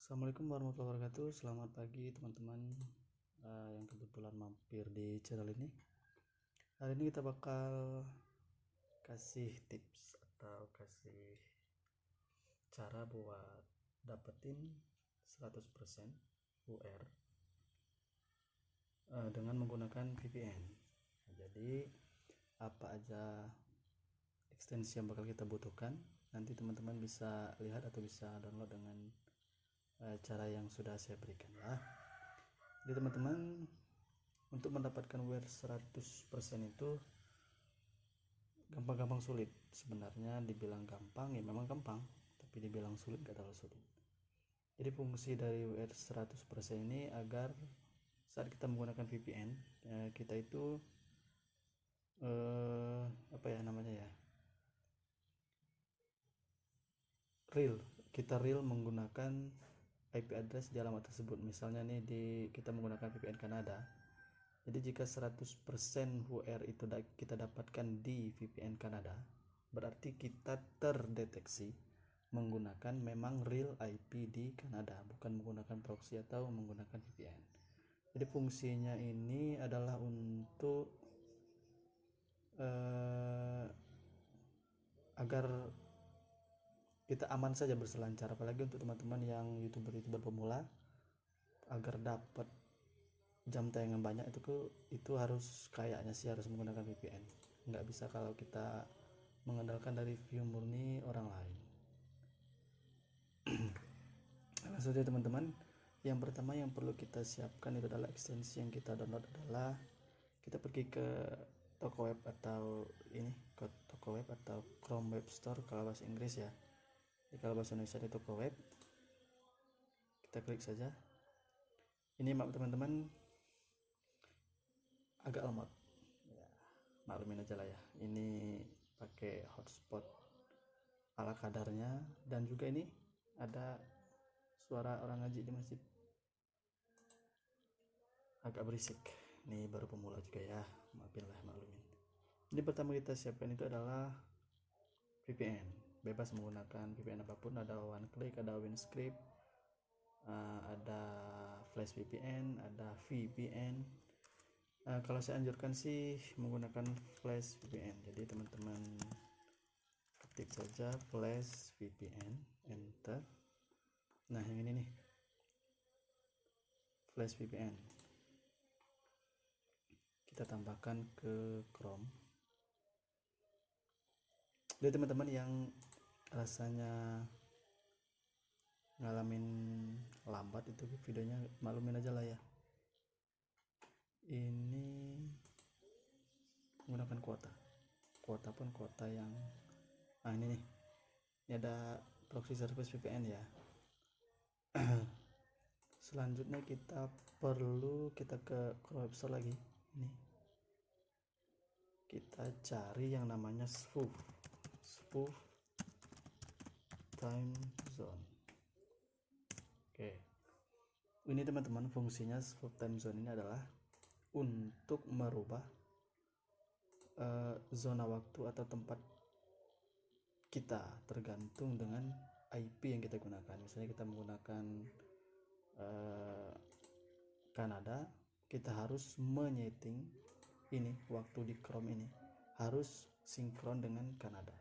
Assalamualaikum warahmatullahi wabarakatuh. Selamat pagi teman-teman yang kebetulan mampir di channel ini. Hari ini kita bakal kasih tips atau kasih cara buat dapetin 100% UR dengan menggunakan VPN. Jadi apa aja ekstensi yang bakal kita butuhkan, nanti teman-teman bisa lihat atau bisa download dengan cara yang sudah saya berikan ya. Jadi teman-teman, untuk mendapatkan WR 100% itu gampang-gampang sulit. Sebenarnya dibilang gampang ya memang gampang, tapi dibilang sulit gak terlalu sulit. Jadi fungsi dari WR 100% ini agar saat kita menggunakan VPN kita itu apa ya namanya ya, kita real menggunakan IP address di alamat tersebut. Misalnya nih kita menggunakan VPN Kanada. Jadi jika 100% WR itu kita dapatkan di VPN Kanada, berarti kita terdeteksi menggunakan memang real IP di Kanada, bukan menggunakan proxy atau menggunakan VPN. Jadi fungsinya ini adalah untuk agar kita aman saja berselancar, apalagi untuk teman-teman yang youtuber pemula, agar dapat jam tayangan banyak itu harus kayaknya sih harus menggunakan VPN. Nggak bisa kalau kita mengandalkan dari view murni orang lain. Langsung saja teman-teman, yang pertama yang perlu kita siapkan itu adalah ekstensi yang kita download adalah kita pergi ke toko web atau Chrome Web Store kalau bahasa Inggris ya. Jadi kalau bahasa Indonesia di toko web, kita klik saja. Ini maaf teman-teman agak lemot ya, maklumin aja lah ya, ini pakai hotspot ala kadarnya, dan juga ini ada suara orang ngaji di masjid agak berisik. Ini baru pemula juga ya, maklumin. Jadi pertama kita siapkan itu adalah VPN. Bebas menggunakan VPN apapun, ada OneClick, ada Windscript, ada Flash VPN, ada VPN. Kalau saya anjurkan sih menggunakan Flash VPN. Jadi teman-teman ketik saja Flash VPN, enter. Nah yang ini nih, Flash VPN. Kita tambahkan ke Chrome. Jadi teman-teman yang rasanya ngalamin lambat itu videonya, maklumin aja lah ya. Ini menggunakan kuota pun kuota yang ini nih, ini ada proxy service VPN ya. Selanjutnya kita ke Chrome Web Store lagi. Ini kita cari yang namanya spoof time zone. Oke, ini teman-teman, fungsinya spoof time zone ini adalah untuk merubah zona waktu atau tempat kita tergantung dengan IP yang kita gunakan. Misalnya kita menggunakan Kanada, kita harus menyeting ini waktu di Chrome ini harus sinkron dengan Kanada.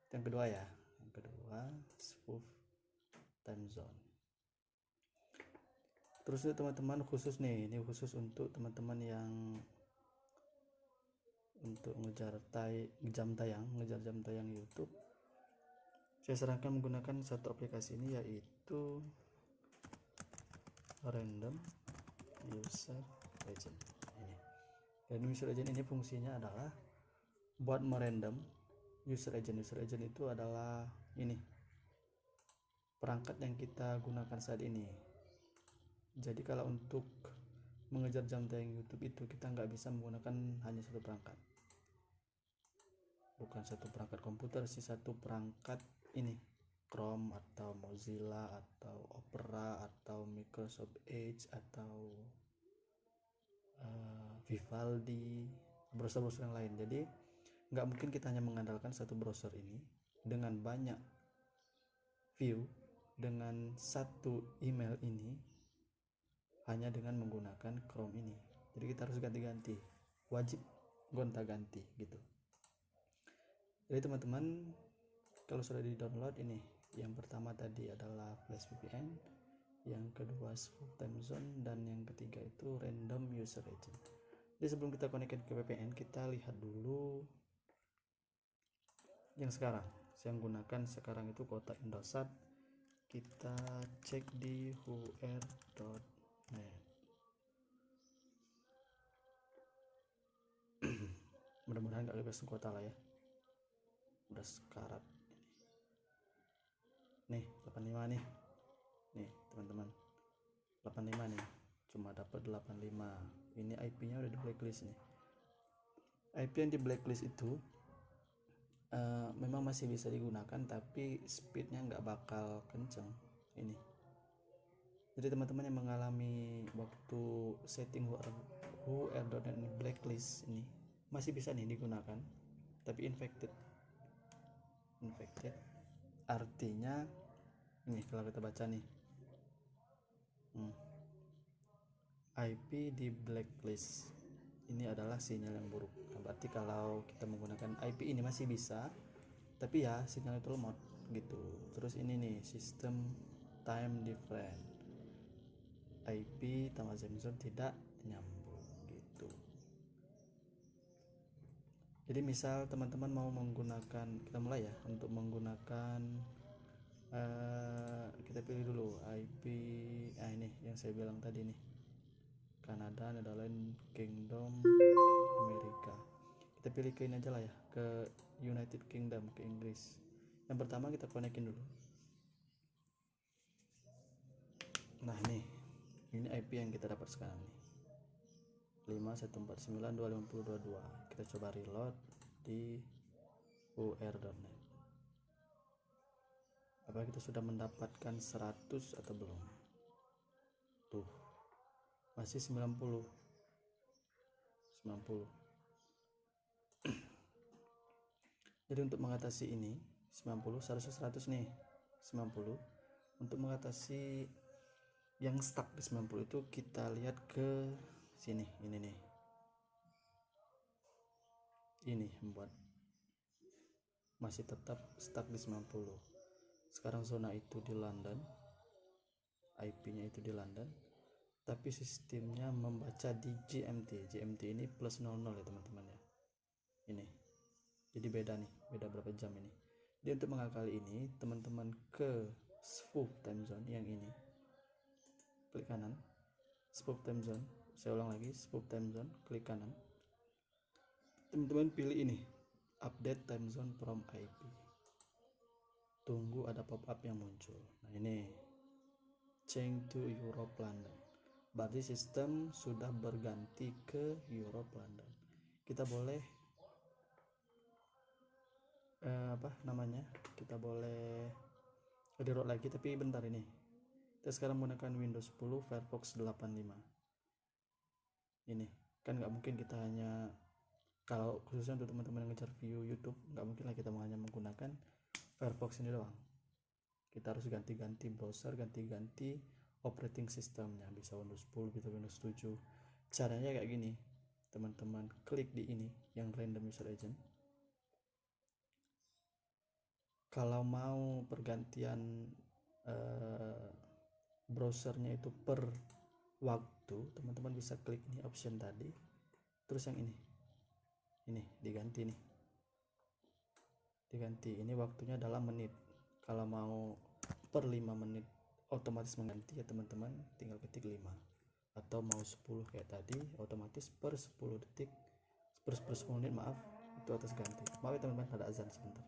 Yang kedua ya, spoof time zone. Terus teman-teman ini khusus untuk teman-teman yang untuk ngejar jam tayang YouTube, saya sarankan menggunakan satu aplikasi ini, yaitu Random User Agent. Random User Agent ini fungsinya adalah buat merandom user agent itu adalah ini perangkat yang kita gunakan saat ini. Jadi kalau untuk mengejar jam tayang YouTube itu kita nggak bisa menggunakan hanya satu perangkat, bukan satu perangkat komputer sih, satu perangkat ini Chrome atau Mozilla atau Opera atau Microsoft Edge atau Vivaldi, browser-browser yang lain. Jadi nggak mungkin kita hanya mengandalkan satu browser ini dengan banyak view dengan satu email ini hanya dengan menggunakan Chrome ini. Jadi kita harus ganti-ganti, wajib gonta-ganti gitu. Jadi teman-teman, kalau sudah di download ini, yang pertama tadi adalah Flash VPN, yang kedua Spoof Time Zone, dan yang ketiga itu Random User Agent. Jadi sebelum kita connect ke VPN, kita lihat dulu yang sekarang. Saya gunakan sekarang itu kota Indosat. Kita cek di ur.net. Mudah-mudahan nggak bebas kuota lah ya, udah sekarat nih. 85 nih teman-teman, 85 nih, cuma dapat 85. Ini IP nya udah di blacklist nih. IP yang di blacklist itu memang masih bisa digunakan, tapi speednya nggak bakal kenceng ini. Jadi teman-teman yang mengalami waktu setting ur.net ini blacklist ini masih bisa nih digunakan, tapi infected artinya ini kalau kita baca nih, IP di blacklist ini adalah sinyal yang buruk. Nah, berarti kalau kita menggunakan IP ini masih bisa, tapi ya sinyal itu lemot gitu. Terus ini nih, sistem time different, IP tambah time zone tidak nyambung gitu. Jadi misal teman-teman mau menggunakan, kita mulai ya, untuk menggunakan kita pilih dulu IP ini yang saya bilang tadi nih, Kanada, Netherlands, Kingdom, Amerika. Kita pilih ke ini aja lah ya, ke United Kingdom, ke Inggris. Yang pertama kita konekin dulu. Nah ini IP yang kita dapat sekarang nih, 514925022. Kita coba reload di ur.net. Apakah kita sudah mendapatkan 100 atau belum? Tuh, masih 90. Jadi untuk mengatasi ini 90, seharusnya 100 nih, 90. Untuk mengatasi yang stuck di 90 itu kita lihat ke sini, ini nih, ini membuat masih tetap stuck di 90. Sekarang zona itu di London, IP nya itu di London, tapi sistemnya membaca di GMT. GMT ini plus 00 ya teman-teman ya, ini jadi beda nih, beda berapa jam ini. Jadi untuk mengakali ini, teman-teman ke Spoof Time Zone yang ini, klik kanan, Spoof Time Zone. Saya ulang lagi, Spoof Time Zone, klik kanan. Teman-teman pilih ini, update time zone from IP. Tunggu ada pop-up yang muncul. Nah ini, change to Europe London. Berarti sistem sudah berganti ke Europe London. Kita boleh kita boleh reload lagi, tapi bentar ini. Kita sekarang menggunakan Windows 10 Firefox 85. Ini kan nggak mungkin kita hanya, kalau khususnya untuk teman-teman yang ngejar view YouTube, nggak mungkin lah kita hanya menggunakan Firefox ini doang. Kita harus ganti-ganti browser, ganti-ganti operating systemnya, bisa Windows 10, bisa Windows 7. Caranya kayak gini, teman-teman klik di ini yang Random User Agent. Kalau mau pergantian browsernya itu per waktu, teman-teman bisa klik ini option tadi, terus yang ini diganti nih, ini waktunya adalah menit. Kalau mau per 5 menit otomatis mengganti ya teman-teman, tinggal ketik 5, atau mau 10 kayak tadi, otomatis per 10 detik, per 10 menit maaf, itu atas ganti. Maaf ya teman-teman, ada azan sebentar.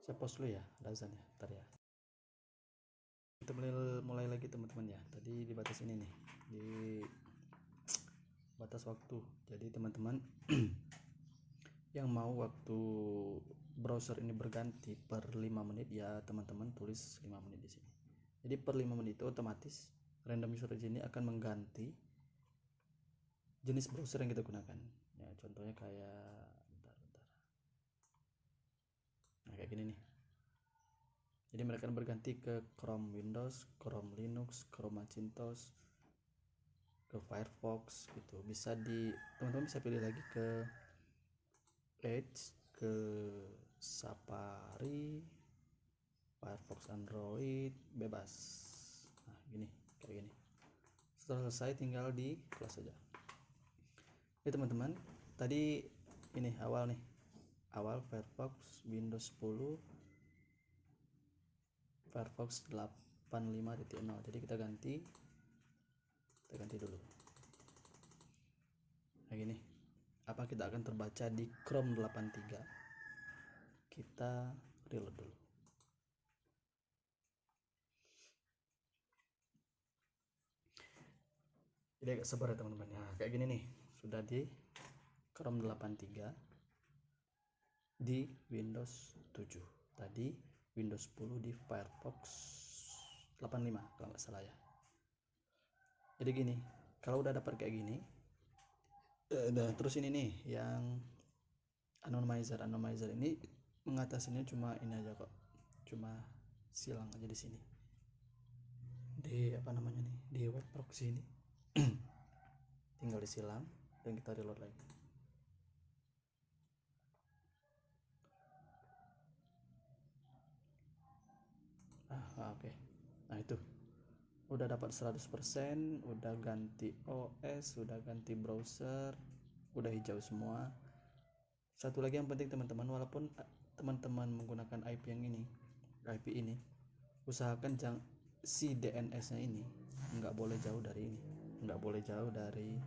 Saya pause dulu ya, ada azan ya, bentar ya. Kita mulai lagi teman-teman ya. Tadi di batas ini nih, di batas waktu. Jadi teman-teman yang mau waktu browser ini berganti per 5 menit ya teman-teman tulis 5 menit di sini. Jadi per 5 menit itu otomatis random user address ini akan mengganti jenis browser yang kita gunakan. Ya, contohnya kayak bentar. Nah, kayak gini nih. Jadi mereka akan berganti ke Chrome Windows, Chrome Linux, Chrome Macintosh, ke Firefox gitu. Teman-teman bisa pilih lagi ke Edge, ke Safari, Firefox Android, bebas. Nah, kayak gini. Setelah selesai tinggal di close saja. Oke teman-teman, tadi ini awal Firefox Windows 10, Firefox 85.0. Jadi kita ganti dulu. Nah gini, apa kita akan terbaca di Chrome 83? Kita reload dulu. Jadi agak sabar ya teman-teman ya. Kayak gini nih, sudah di Chrome 83 di Windows 7. Tadi Windows 10 di Firefox 85 kalau nggak salah ya. Jadi gini, kalau udah dapat kayak gini, terus ini nih yang anonymizer ini mengatasinya cuma ini aja kok, cuma silang aja di sini, di di web proxy ini. Tinggal disilang dan kita reload lagi. Oke. Nah itu udah dapat 100%, udah ganti OS, udah ganti browser, udah hijau semua. Satu lagi yang penting teman-teman, walaupun teman-teman menggunakan IP ini, usahakan si DNS-nya ini nggak boleh jauh dari ini, nggak boleh jauh dari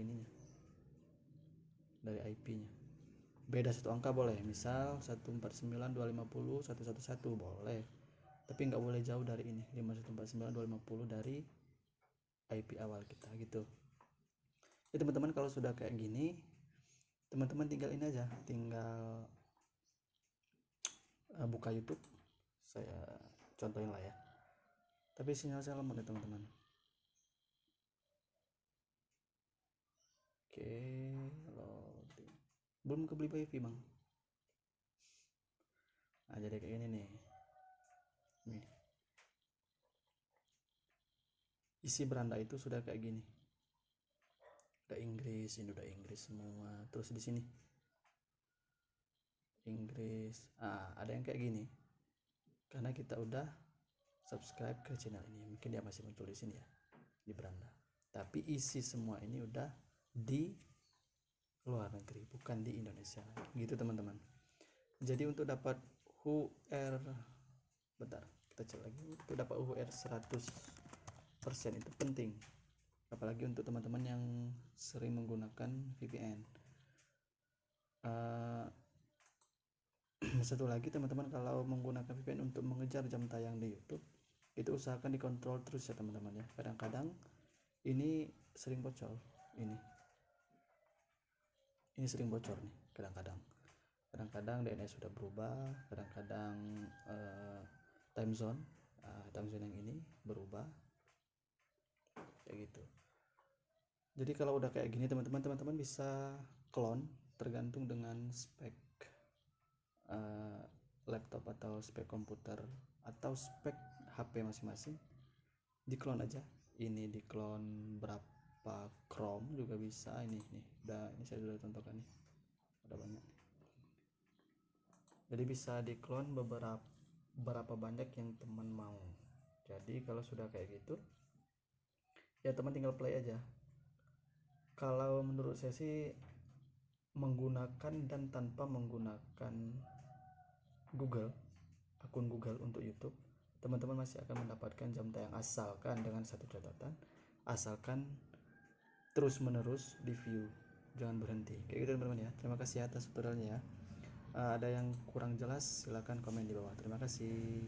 ininya, dari IP-nya. Beda satu angka boleh, misal 149.250.111 boleh, tapi nggak boleh jauh dari ini, 5.149.250 dari IP awal kita gitu. Jadi teman-teman kalau sudah kayak gini, teman-teman tinggal ini aja, tinggal buka YouTube. Saya contohin lah ya, tapi sinyal saya lemot ya teman-teman. Oke, loading. Belum kebeli wifi bang. Nah jadi kayak gini nih. Isi beranda itu sudah kayak gini. Udah Inggris, ini udah Inggris semua. Terus di sini Inggris. Ada yang kayak gini. Karena kita udah subscribe ke channel ini. Mungkin dia masih muncul di sini ya, di beranda. Tapi isi semua ini udah di luar negeri, bukan di Indonesia. Gitu teman-teman. Jadi untuk dapat bentar, kita cek lagi. Untuk dapat UR 100% itu penting. Apalagi untuk teman-teman yang sering menggunakan VPN. Satu lagi teman-teman, kalau menggunakan VPN untuk mengejar jam tayang di YouTube, itu usahakan dikontrol terus ya teman-teman ya. Kadang-kadang ini sering bocor, ini sering bocor nih. Kadang-kadang DNS sudah berubah, kadang-kadang time zone yang ini berubah kayak gitu. Jadi kalau udah kayak gini teman-teman bisa clone tergantung dengan spek laptop atau spek komputer atau spek HP masing-masing. Di clone aja, ini di clone berapa Chrome juga bisa. Ini saya sudah contohkan nih, ada banyak. Jadi bisa di clone berapa banyak yang teman mau. Jadi kalau sudah kayak gitu ya teman tinggal play aja. Kalau menurut saya sih menggunakan dan tanpa menggunakan akun Google untuk YouTube, teman-teman masih akan mendapatkan jam tayang, asalkan dengan satu catatan, asalkan terus menerus di view, jangan berhenti. Kayak gitu teman-teman ya. Terima kasih atas tutorialnya ya. Ada yang kurang jelas silahkan komen di bawah. Terima kasih.